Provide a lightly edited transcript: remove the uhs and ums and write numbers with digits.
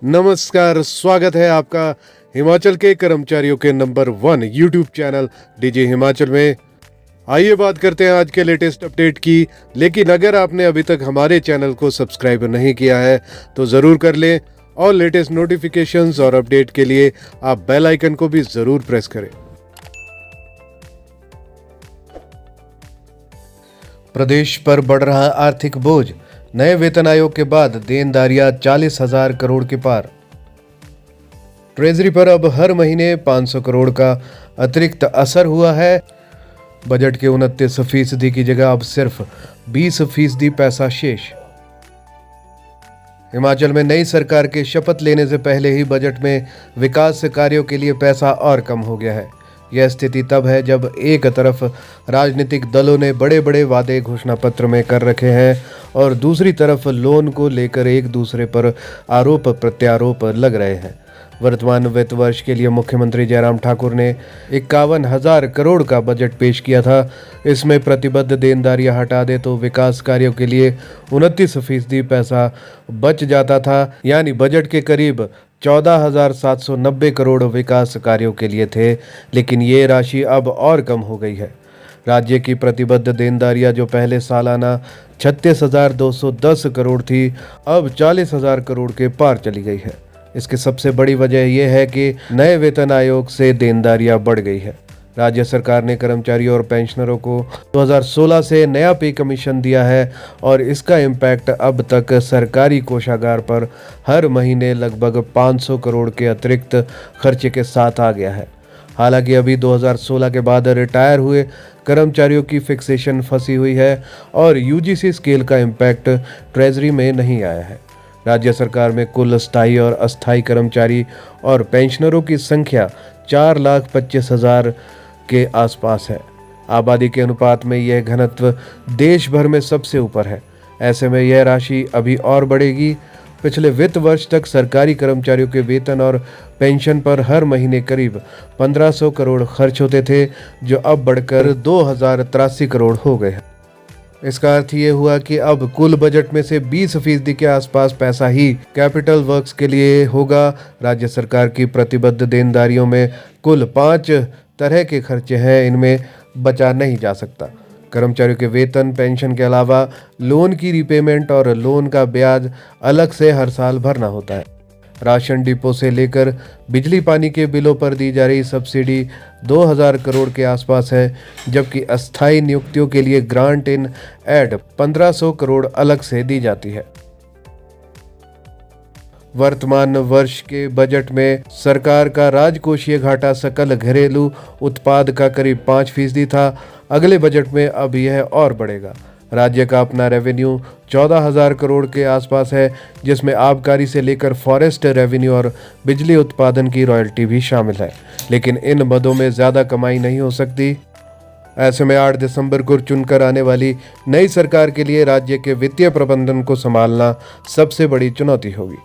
नमस्कार, स्वागत है आपका हिमाचल के कर्मचारियों के number 1 YouTube channel DJ Himachal में। आइए बात करते हैं आज के लेटेस्ट अपडेट की। लेकिन अगर आपने अभी तक हमारे चैनल को सब्सक्राइब नहीं किया है तो ज़रूर कर लें और लेटेस्ट नोटिफिकेशंस और अपडेट के लिए आप बेल आइकन को भी ज़रूर प्रेस करें। प्रदेश पर बढ़ रहा आर्थिक बोझ, नए वेतन आयोग के बाद देनदारियां 40,000 करोड़ के पार। ट्रेजरी पर अब हर महीने 500 करोड़ का अतिरिक्त असर हुआ है। बजट के 29% की जगह अब सिर्फ 20% पैसा शेष। हिमाचल में नई सरकार के शपथ लेने से पहले ही बजट में विकास कार्यों के लिए पैसा और कम हो गया है। यह स्थिति तब है जब एक तरफ राजनीतिक दलों ने बड़े बड़े वादे घोषणा पत्र में कर रखे हैं और दूसरी तरफ लोन को लेकर एक दूसरे पर आरोप प्रत्यारोप लग रहे हैं। वर्तमान वित्त वर्ष के लिए मुख्यमंत्री जयराम ठाकुर ने 51,000 करोड़ का बजट पेश किया था। इसमें प्रतिबद्ध देनदारियां हटा दे तो विकास कार्यों के लिए 29% पैसा बच जाता था, यानी बजट के करीब 14,790 करोड़ विकास कार्यों के लिए थे। लेकिन ये राशि अब और कम हो गई है। राज्य की प्रतिबद्ध देनदारियां जो पहले सालाना 36,210 करोड़ थी, अब 40,000 करोड़ के पार चली गई है। इसकी सबसे बड़ी वजह यह है कि नए वेतन आयोग से देनदारियां बढ़ गई है। राज्य सरकार ने कर्मचारियों और पेंशनरों को 2016 से नया पे कमीशन दिया है और इसका इम्पैक्ट अब तक सरकारी कोषागार पर हर महीने लगभग 500 करोड़ के अतिरिक्त खर्चे के साथ आ गया है। हालांकि अभी 2016 के बाद रिटायर हुए कर्मचारियों की फिक्सेशन फंसी हुई है और यूजीसी स्केल का इम्पैक्ट ट्रेजरी में नहीं आया है। राज्य सरकार में कुल स्थायी और अस्थायी कर्मचारी और पेंशनरों की संख्या 4,25,000 के आसपास है। आबादी के अनुपात में यह घनत्व देश भर में सबसे ऊपर है। ऐसे में यह राशि अभी और बढ़ेगी। पिछले वित्त वर्ष तक सरकारी कर्मचारियों के वेतन और पेंशन पर हर महीने करीब 1,500 करोड़ खर्च होते थे, जो अब बढ़कर 2,083 करोड़ हो गए हैं। इसका अर्थ ये हुआ कि अब कुल बजट में से 20% के आसपास पैसा ही कैपिटल वर्क्स के लिए होगा। राज्य सरकार की प्रतिबद्ध देनदारियों में कुल 5 तरह के खर्चे हैं, इनमें बचा नहीं जा सकता। कर्मचारियों के वेतन पेंशन के अलावा लोन की रीपेमेंट और लोन का ब्याज अलग से हर साल भरना होता है। राशन डिपो से लेकर बिजली पानी के बिलों पर दी जा रही सब्सिडी 2,000 करोड़ के आसपास है, जबकि अस्थायी नियुक्तियों के लिए ग्रांट इन एड 1,500 करोड़ अलग से दी जाती है। वर्तमान वर्ष के बजट में सरकार का राजकोषीय घाटा सकल घरेलू उत्पाद का करीब 5% था। अगले बजट में अब यह और बढ़ेगा। राज्य का अपना रेवेन्यू 14,000 करोड़ के आसपास है, जिसमें आबकारी से लेकर फॉरेस्ट रेवेन्यू और बिजली उत्पादन की रॉयल्टी भी शामिल है। लेकिन इन मदों में ज़्यादा कमाई नहीं हो सकती। ऐसे में 8 दिसंबर को चुनकर आने वाली नई सरकार के लिए राज्य के वित्तीय प्रबंधन को संभालना सबसे बड़ी चुनौती होगी।